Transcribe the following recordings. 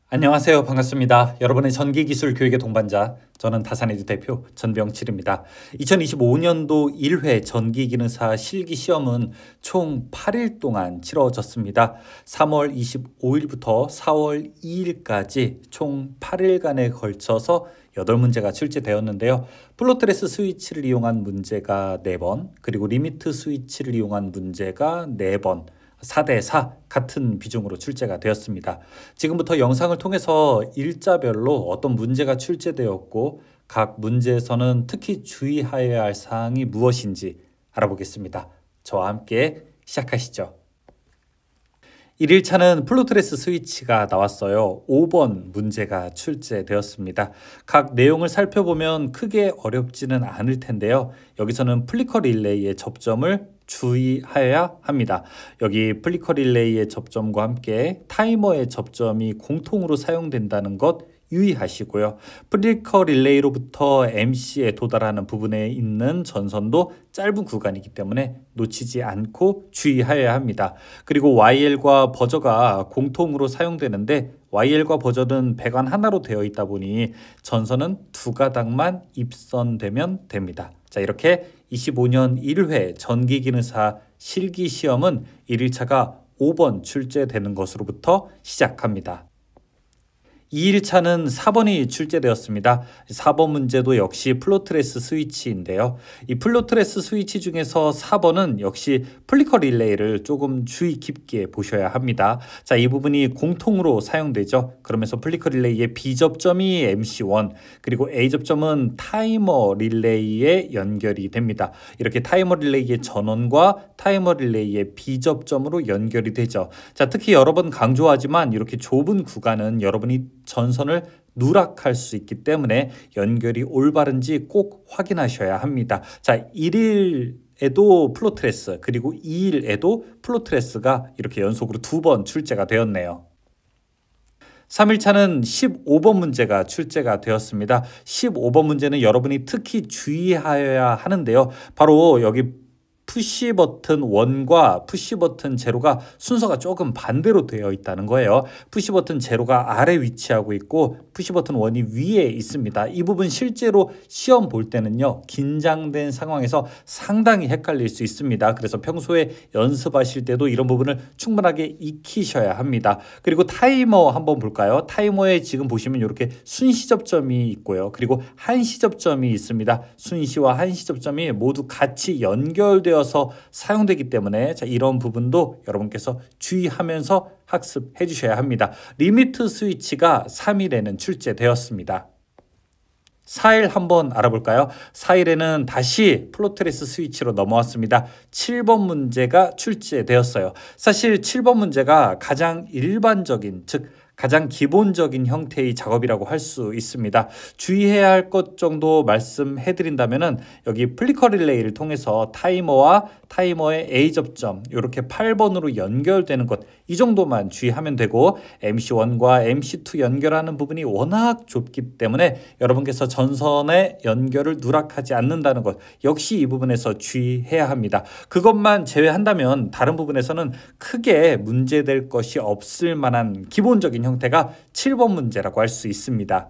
안녕하세요. 반갑습니다. 여러분의 전기기술 교육의 동반자, 저는 다산에듀 대표 전병칠입니다. 2025년도 1회 전기기능사 실기시험은 총 8일 동안 치러졌습니다. 3월 25일부터 4월 2일까지 총 8일간에 걸쳐서 8문제가 출제되었는데요. 플로트레스 스위치를 이용한 문제가 4번, 그리고 리미트 스위치를 이용한 문제가 4번, 4대4 같은 비중으로 출제가 되었습니다. 지금부터 영상을 통해서 일자별로 어떤 문제가 출제되었고 각 문제에서는 특히 주의하여야 할 사항이 무엇인지 알아보겠습니다. 저와 함께 시작하시죠. 1일차는 플로트레스 스위치가 나왔어요. 5번 문제가 출제되었습니다. 각 내용을 살펴보면 크게 어렵지는 않을 텐데요. 여기서는 플리커 릴레이의 접점을 주의하여야 합니다. 여기 플리커 릴레이의 접점과 함께 타이머의 접점이 공통으로 사용된다는 것 유의하시고요. 플리커 릴레이로부터 MC에 도달하는 부분에 있는 전선도 짧은 구간이기 때문에 놓치지 않고 주의하여야 합니다. 그리고 YL과 버저가 공통으로 사용되는데 YL과 버저는 배관 하나로 되어 있다 보니 전선은 2가닥만 입선되면 됩니다. 자, 이렇게 25년 1회 전기기능사 실기시험은 1일차가 5번 출제되는 것으로부터 시작합니다. 2일차는 4번이 출제되었습니다. 4번 문제도 역시 플로트레스 스위치인데요. 이 플로트레스 스위치 중에서 4번은 역시 플리커 릴레이를 조금 주의 깊게 보셔야 합니다. 자, 이 부분이 공통으로 사용되죠. 그러면서 플리커 릴레이의 B접점이 MC1, 그리고 A접점은 타이머 릴레이에 연결이 됩니다. 이렇게 타이머 릴레이의 전원과 타이머 릴레이의 B접점으로 연결이 되죠. 자, 특히 여러 번 강조하지만 이렇게 좁은 구간은 여러분이 전선을 누락할 수 있기 때문에 연결이 올바른지 꼭 확인하셔야 합니다. 자, 1일에도 플로트레스, 그리고 2일에도 플로트레스가 이렇게 연속으로 2번 출제가 되었네요. 3일차는 15번 문제가 출제가 되었습니다. 15번 문제는 여러분이 특히 주의하여야 하는데요. 바로 여기 푸시 버튼 1과 푸시 버튼 0가 순서가 조금 반대로 되어 있다는 거예요. 푸시 버튼 0가 아래 위치하고 있고 푸시 버튼 1이 위에 있습니다. 이 부분 실제로 시험 볼 때는요, 긴장된 상황에서 상당히 헷갈릴 수 있습니다. 그래서 평소에 연습하실 때도 이런 부분을 충분하게 익히셔야 합니다. 그리고 타이머 한번 볼까요? 타이머에 지금 보시면 이렇게 순시 접점이 있고요. 그리고 한시 접점이 있습니다. 순시와 한시 접점이 모두 같이 연결되어 사용되기 때문에 자, 이런 부분도 여러분께서 주의하면서 학습해 주셔야 합니다. 리미트 스위치가 3일에는 출제되었습니다. 4일 한번 알아볼까요? 4일에는 다시 플로트레스 스위치로 넘어왔습니다. 7번 문제가 출제되었어요. 사실 7번 문제가 가장 일반적인, 즉 가장 기본적인 형태의 작업이라고 할 수 있습니다. 주의해야 할 것 정도 말씀해 드린다면은 여기 플리커 릴레이를 통해서 타이머와 타이머의 A 접점 이렇게 8번으로 연결되는 것, 이 정도만 주의하면 되고 MC1과 MC2 연결하는 부분이 워낙 좁기 때문에 여러분께서 전선의 연결을 누락하지 않는다는 것, 역시 이 부분에서 주의해야 합니다. 그것만 제외한다면 다른 부분에서는 크게 문제될 것이 없을 만한 기본적인 형태가 7번 문제라고 할 수 있습니다.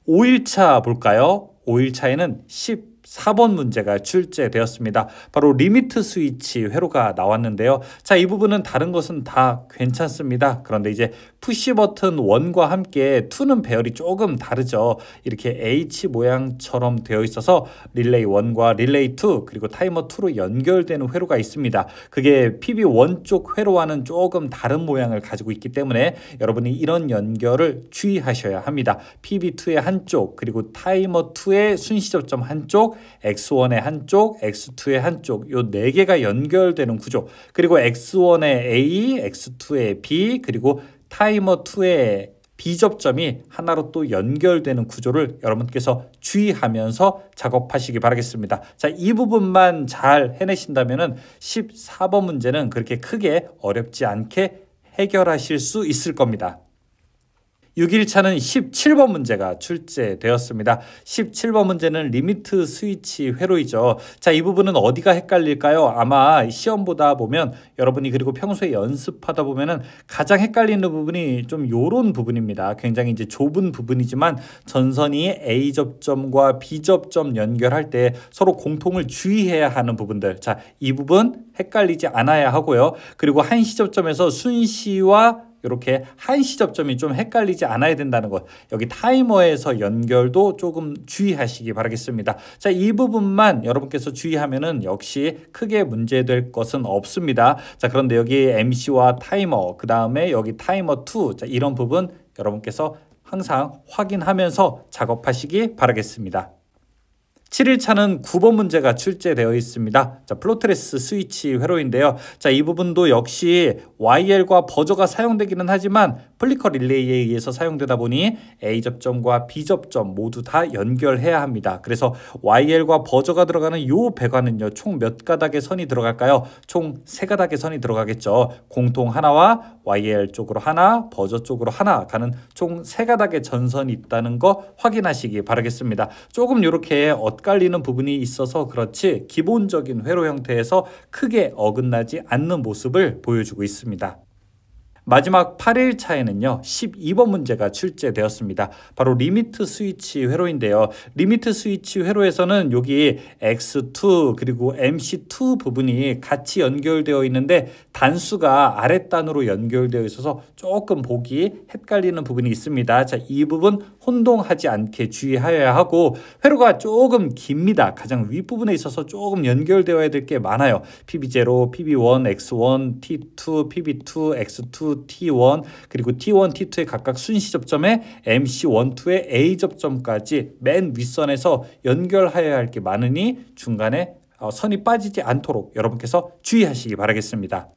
5일차 볼까요? 5일차에는 14번 문제가 출제되었습니다. 바로 리미트 스위치 회로가 나왔는데요. 자, 이 부분은 다른 것은 다 괜찮습니다. 그런데 이제 푸시 버튼 1과 함께 2는 배열이 조금 다르죠. 이렇게 H 모양처럼 되어 있어서 릴레이 1과 릴레이 2 그리고 타이머 2로 연결되는 회로가 있습니다. 그게 PB1 쪽 회로와는 조금 다른 모양을 가지고 있기 때문에 여러분이 이런 연결을 주의하셔야 합니다. PB2의 한쪽, 그리고 타이머 2의 순시 접점 한쪽, X1의 한쪽, X2의 한쪽, 요 4개가 연결되는 구조, 그리고 X1의 A, X2의 B, 그리고 타이머 2의 B접점이 하나로 또 연결되는 구조를 여러분께서 주의하면서 작업하시기 바라겠습니다. 자, 이 부분만 잘 해내신다면 14번 문제는 그렇게 크게 어렵지 않게 해결하실 수 있을 겁니다. 6일차는 17번 문제가 출제되었습니다. 17번 문제는 리미트 스위치 회로이죠. 자, 이 부분은 어디가 헷갈릴까요? 아마 시험 보다 보면 여러분이 그리고 평소에 연습하다 보면은 가장 헷갈리는 부분이 좀 요런 부분입니다. 굉장히 이제 좁은 부분이지만 전선이 A 접점과 B 접점 연결할 때 서로 공통을 주의해야 하는 부분들. 자, 이 부분 헷갈리지 않아야 하고요. 그리고 한시 접점에서 순시와 이렇게 한시 접점이 좀 헷갈리지 않아야 된다는 것. 여기 타이머에서 연결도 조금 주의하시기 바라겠습니다. 자, 이 부분만 여러분께서 주의하면은 역시 크게 문제될 것은 없습니다. 자, 그런데 여기 MC와 타이머, 그 다음에 여기 타이머 2, 자, 이런 부분 여러분께서 항상 확인하면서 작업하시기 바라겠습니다. 7일차는 9번 문제가 출제되어 있습니다. 자, 플로트레스 스위치 회로인데요. 자, 이 부분도 역시 YL과 버저가 사용되기는 하지만 플리커 릴레이에 의해서 사용되다 보니 A 접점과 B 접점 모두 다 연결해야 합니다. 그래서 YL과 버저가 들어가는 이 배관은요, 총 몇 가닥의 선이 들어갈까요? 총 3가닥의 선이 들어가겠죠. 공통 하나와 YL 쪽으로 하나, 버저 쪽으로 하나 가는 총 3가닥의 전선이 있다는 거 확인하시기 바라겠습니다. 조금 이렇게 엇갈리는 부분이 있어서 그렇지 기본적인 회로 형태에서 크게 어긋나지 않는 모습을 보여주고 있습니다. 마지막 8일차에는요 12번 문제가 출제되었습니다. 바로 리미트 스위치 회로인데요. 리미트 스위치 회로에서는 여기 X2 그리고 MC2 부분이 같이 연결되어 있는데 단수가 아랫단으로 연결되어 있어서 조금 보기 헷갈리는 부분이 있습니다. 자, 이 부분 혼동하지 않게 주의하여야 하고 회로가 조금 깁니다. 가장 윗부분에 있어서 조금 연결되어야 될 게 많아요. PB0, PB1, X1, T2, PB2, X2, T1 그리고 T1, T2의 각각 순시 접점에 MC1, 2의 A 접점까지 맨 윗선에서 연결하여야 할 게 많으니 중간에 선이 빠지지 않도록 여러분께서 주의하시기 바라겠습니다.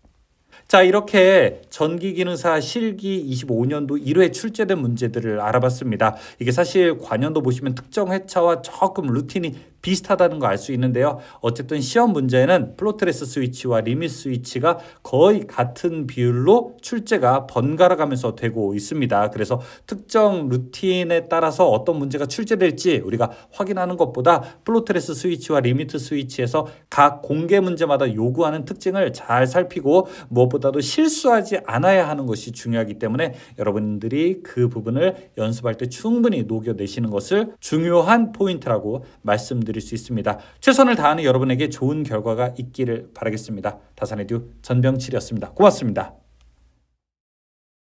자, 이렇게 전기기능사 실기 25년도 1회 출제된 문제들을 알아봤습니다. 이게 사실 관연도 보시면 특정 회차와 조금 루틴이 비슷하다는 거 알 수 있는데요. 어쨌든 시험 문제는 플로트레스 스위치와 리밋 스위치가 거의 같은 비율로 출제가 번갈아 가면서 되고 있습니다. 그래서 특정 루틴에 따라서 어떤 문제가 출제될지 우리가 확인하는 것보다 플로트레스 스위치와 리미트 스위치에서 각 공개 문제마다 요구하는 특징을 잘 살피고 무엇보다도 실수하지 않아야 하는 것이 중요하기 때문에 여러분들이 그 부분을 연습할 때 충분히 녹여내시는 것을 중요한 포인트라고 말씀드릴 수 있습니다. 최선을 다하는 여러분에게 좋은 결과가 있기를 바라겠습니다. 다산에듀 전병칠이었습니다. 고맙습니다.